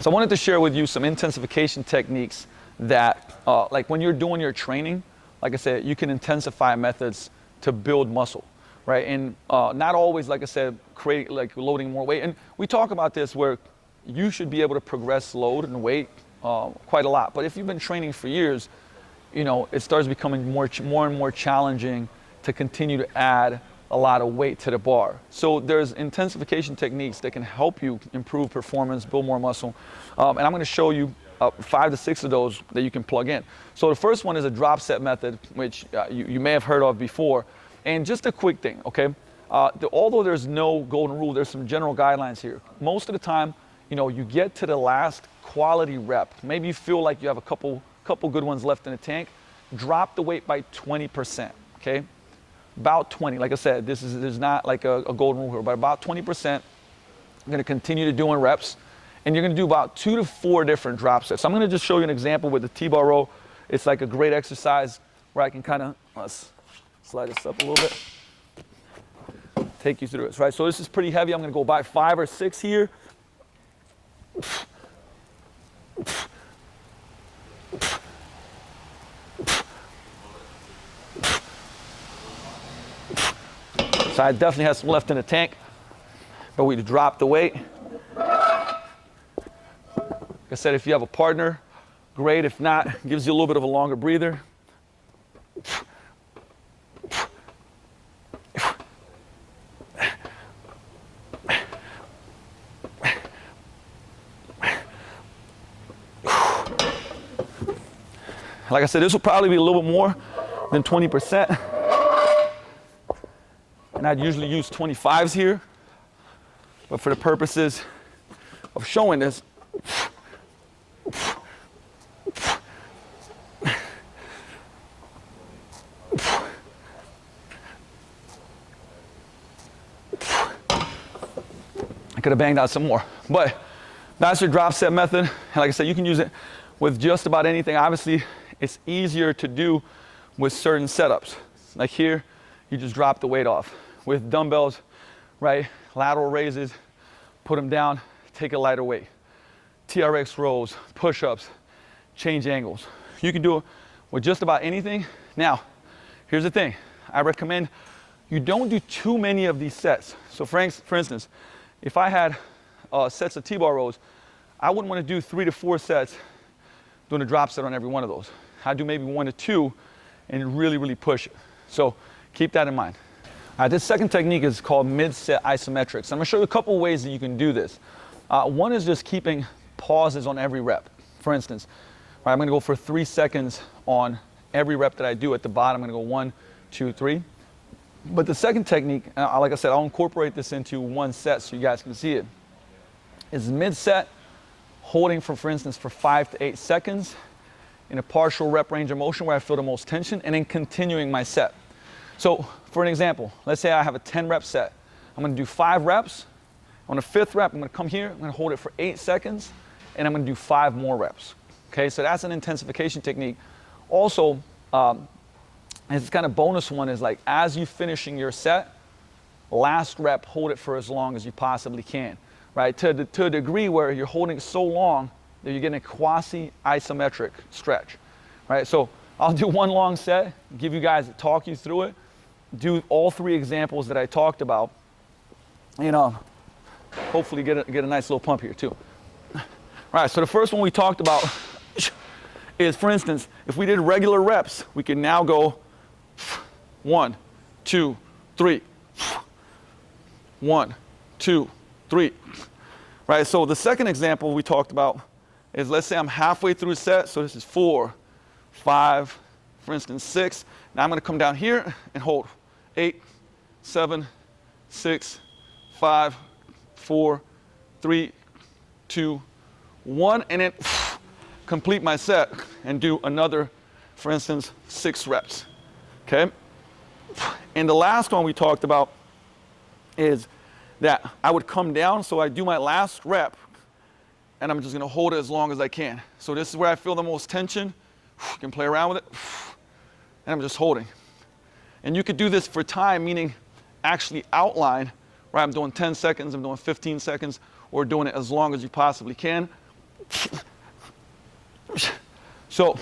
So I wanted to share with you some intensification techniques that, like when you're doing your training, like I said, you can intensify methods to build muscle, right? And not always, like I said, create like loading more weight. And we talk about this where you should be able to progress load and weight quite a lot. But if you've been training for years, you know, it starts becoming more and more challenging to continue to add a lot of weight to the bar. So there's intensification techniques that can help you improve performance, build more muscle. And I'm gonna show you 5 to 6 of those that you can plug in. So the first one is a drop set method, which you may have heard of before. And just a quick thing, okay? Although there's no golden rule, there's some general guidelines here. Most of the time, you know, you get to the last quality rep. Maybe you feel like you have a couple good ones left in the tank. Drop the weight by 20%, okay? About 20, like I said, there's not like a golden rule here, but about 20%. I'm gonna continue to doing reps, and you're gonna do about 2 to 4 different drop sets. So I'm gonna just show you an example with the T-bar row. It's like a great exercise where I can kind of, let's slide this up a little bit, take you through this, right? So this is pretty heavy. I'm gonna go by 5 or 6 here. So I definitely have some left in the tank, but we drop the weight. Like I said, if you have a partner, great. If not, it gives you a little bit of a longer breather. Like I said, this will probably be a little bit more than 20%. And I'd usually use 25s here, but for the purposes of showing this, I could have banged out some more, but that's your drop set method. And like I said, you can use it with just about anything. Obviously, it's easier to do with certain setups. Like here, you just drop the weight off. With dumbbells, right? Lateral raises, put them down, take a lighter weight. TRX rows, push-ups, change angles. You can do it with just about anything. Now, here's the thing. I recommend you don't do too many of these sets. So for instance, if I had sets of T-bar rows, I wouldn't want to do 3 to 4 sets doing a drop set on every one of those. I'd do maybe 1 to 2 and really push it. So keep that in mind. This second technique is called MidSet isometrics. I'm gonna show you a couple ways that you can do this. One is just keeping pauses on every rep. For instance, right, I'm gonna go for 3 seconds on every rep that I do. At the bottom, I'm gonna go 1, 2, 3. But the second technique, like I said, I'll incorporate this into one set so you guys can see it, is MidSet, holding for instance, for 5 to 8 seconds in a partial rep range of motion where I feel the most tension, and then continuing my set. So for an example, let's say I have a 10 rep set. I'm gonna do 5 reps. On the 5th rep, I'm gonna come here, I'm gonna hold it for 8 seconds, and I'm gonna do 5 more reps. Okay, so that's an intensification technique. Also, this kind of bonus one is like, as you finishing your set, last rep, hold it for as long as you possibly can, right? To a degree where you're holding it so long that you're getting a quasi-isometric stretch, right? So I'll do one long set, give you guys, talk you through it, do all 3 examples that I talked about, you know, hopefully get a nice little pump here too. All right, so the first one we talked about is, for instance, if we did regular reps, we can now go 1, 2, 3, 1, 2, 3, right? So the second example we talked about is, let's say I'm halfway through a set, so this is 4, 5, for instance, 6. Now I'm gonna come down here and hold 8, 7, 6, 5, 4, 3, 2, 1, and then complete my set and do another, for instance, 6 reps, okay? And the last one we talked about is that I would come down, so I do my last rep, and I'm just gonna hold it as long as I can. So this is where I feel the most tension. You can play around with it, and I'm just holding. And you could do this for time, meaning actually outline, right? I'm doing 10 seconds, I'm doing 15 seconds, or doing it as long as you possibly can. So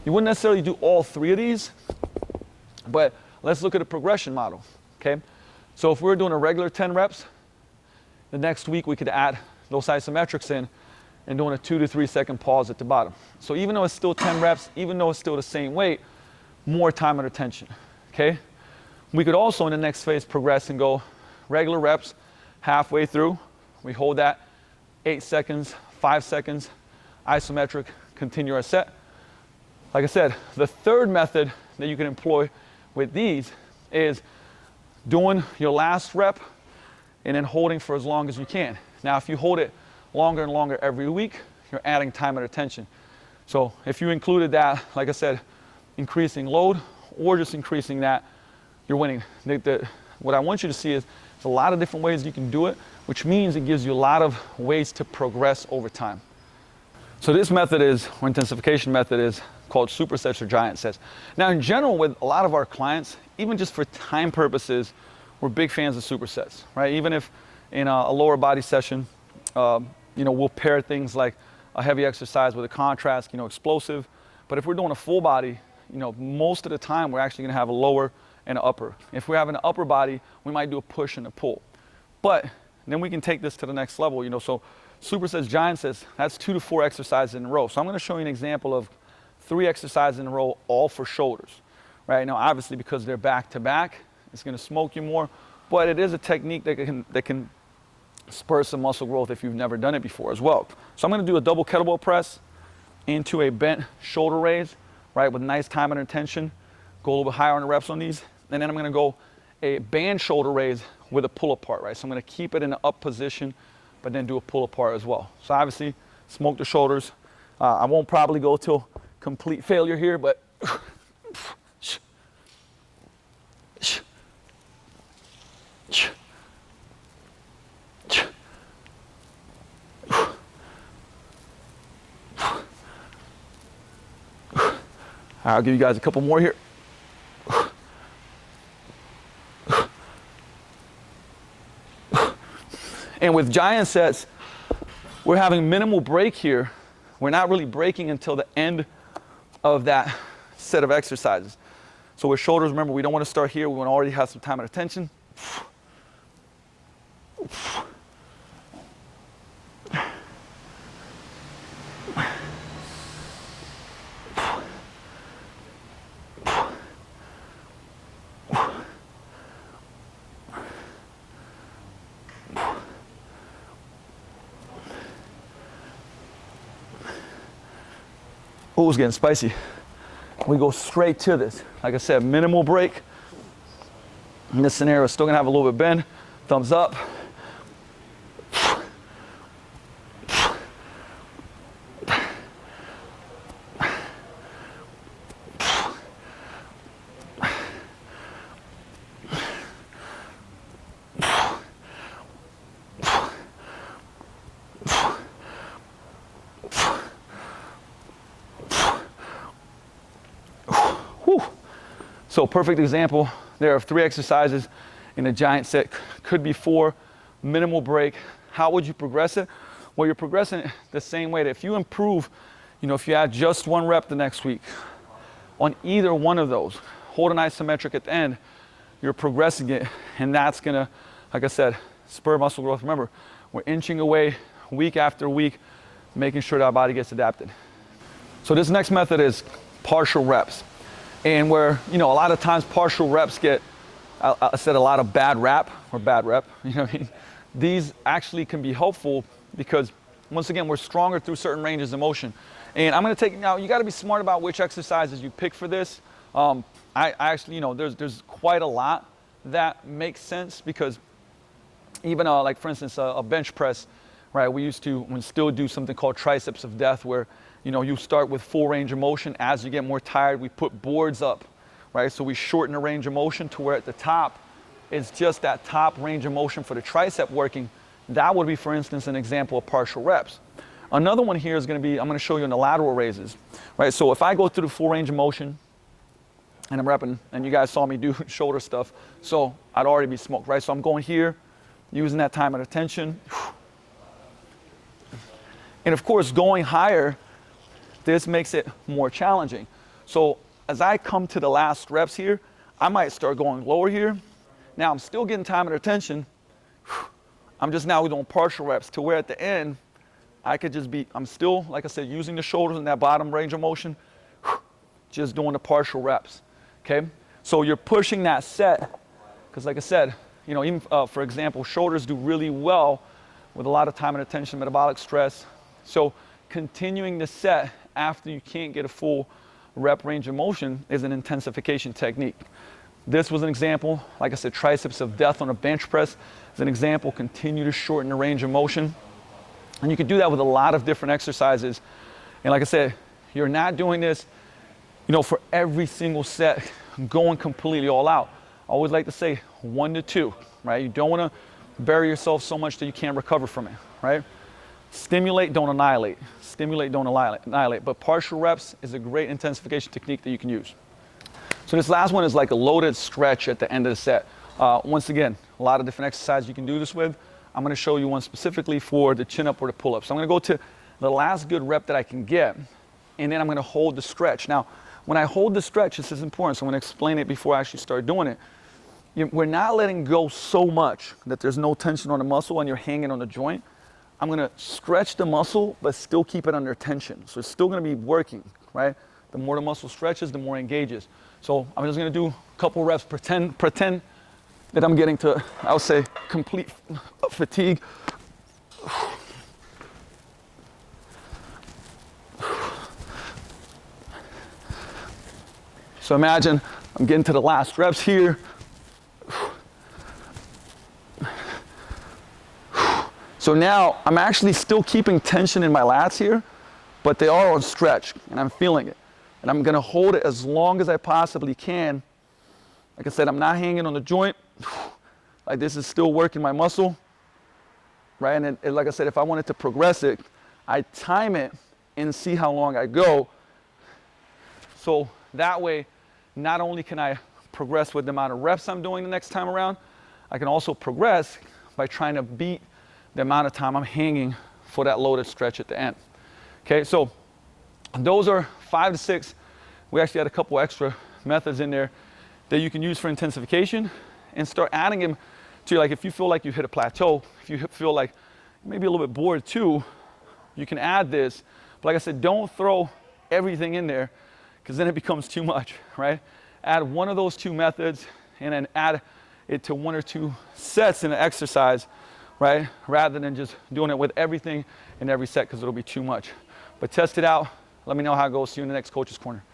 you wouldn't necessarily do all 3 of these, but let's look at a progression model, okay? So if we're doing a regular 10 reps, the next week we could add those isometrics in and doing a 2 to 3 second pause at the bottom. So even though it's still 10 reps, even though it's still the same weight, more time under tension, okay? We could also in the next phase progress and go regular reps, halfway through, we hold that 8 seconds, 5 seconds, isometric, continue our set. Like I said, the third method that you can employ with these is doing your last rep and then holding for as long as you can. Now, if you hold it longer and longer every week, you're adding time under tension. So if you included that, like I said, increasing load or just increasing that, you're winning. What I want you to see is there's a lot of different ways you can do it, which means it gives you a lot of ways to progress over time. So this method is, or intensification method is called supersets or giant sets. Now in general with a lot of our clients, even just for time purposes, we're big fans of supersets, right? Even if in a lower body session, we'll pair things like a heavy exercise with a contrast, explosive. But if we're doing a full body, most of the time we're actually gonna have a lower and an upper. If we have an upper body, we might do a push and a pull. But then we can take this to the next level, so supersets, giant sets, that's 2 to 4 exercises in a row. So I'm gonna show you an example of 3 exercises in a row, all for shoulders. Right now, obviously because they're back to back, it's gonna smoke you more, but it is a technique that can spur some muscle growth if you've never done it before as well. So I'm gonna do a double kettlebell press into a bent shoulder raise, right, with nice time under tension. Go a little bit higher on the reps on these. And then I'm gonna go a band shoulder raise with a pull apart, right? So I'm gonna keep it in an up position, but then do a pull apart as well. So obviously, smoke the shoulders. I won't probably go till complete failure here, but I'll give you guys a couple more here. And with giant sets, we're having minimal break here. We're not really breaking until the end of that set of exercises. So with shoulders, remember, we don't want to start here. We want to already have some time and attention. Oh, it's getting spicy. We go straight to this. Like I said, minimal break. In this scenario, still gonna have a little bit of bend. Thumbs up. So perfect example there of 3 exercises in a giant set. Could be 4, minimal break. How would you progress it? Well, you're progressing it the same way that if you improve, if you add just 1 rep the next week on either one of those, hold an isometric at the end, you're progressing it, and that's gonna, like I said, spur muscle growth. Remember, we're inching away week after week, making sure that our body gets adapted. So this next method is partial reps. And where, a lot of times partial reps get, I said a lot of bad rep. These actually can be helpful because, once again, we're stronger through certain ranges of motion. And I'm gonna take, now you gotta be smart about which exercises you pick for this. I actually, there's quite a lot that makes sense because even like for instance, a bench press, right? We still do something called triceps of death where, you start with full range of motion. As you get more tired, we put boards up, right? So we shorten the range of motion to where at the top, it's just that top range of motion for the tricep working. That would be, for instance, an example of partial reps. Another one here is gonna be, I'm gonna show you in the lateral raises, right? So if I go through the full range of motion and I'm repping, and you guys saw me do shoulder stuff, so I'd already be smoked, right? So I'm going here, using that time and attention. And of course, going higher, this makes it more challenging. So as I come to the last reps here, I might start going lower here. Now I'm still getting time and attention. I'm just now doing partial reps to where at the end, I could just be, I'm still, like I said, using the shoulders in that bottom range of motion, just doing the partial reps, okay? So you're pushing that set, because like I said, you know, even for example, shoulders do really well with a lot of time and attention, metabolic stress. So continuing the set after you can't get a full rep range of motion is an intensification technique. This was an example, like I said, triceps of death on a bench press is an example. Continue to shorten the range of motion. And you can do that with a lot of different exercises. And like I said, you're not doing this, you know, for every single set, going completely all out. I always like to say 1 to 2, right? You don't want to bury yourself so much that you can't recover from it, right? Stimulate, don't annihilate. Stimulate, don't annihilate. But partial reps is a great intensification technique that you can use. So this last one is like a loaded stretch at the end of the set. Once again, a lot of different exercises you can do this with. I'm going to show you one specifically for the chin up or the pull up. So I'm going to go to the last good rep that I can get, and then I'm going to hold the stretch. Now, when I hold the stretch, this is important, so I'm going to explain it before I actually start doing it. We're not letting go so much that there's no tension on the muscle and you're hanging on the joint. I'm going to stretch the muscle, but still keep it under tension. So it's still going to be working, right? The more the muscle stretches, the more it engages. So I'm just going to do a couple reps, pretend that I'm getting to, I would say, complete fatigue. So imagine I'm getting to the last reps here. So now I'm actually still keeping tension in my lats here, but they are on stretch and I'm feeling it. And I'm gonna hold it as long as I possibly can. Like I said, I'm not hanging on the joint. Like this is still working my muscle, right? And like I said, if I wanted to progress it, I time it and see how long I go. So that way, not only can I progress with the amount of reps I'm doing the next time around, I can also progress by trying to beat the amount of time I'm hanging for that loaded stretch at the end. Okay, so those are 5 to 6. We actually had a couple extra methods in there that you can use for intensification and start adding them to, like, if you feel like you hit a plateau, if you feel like maybe a little bit bored too, you can add this. But like I said, don't throw everything in there because then it becomes too much, right? Add one of those 2 methods and then add it to 1 or 2 sets in an exercise, right? Rather than just doing it with everything in every set because it'll be too much. But test it out. Let me know how it goes. See you in the next Coach's Corner.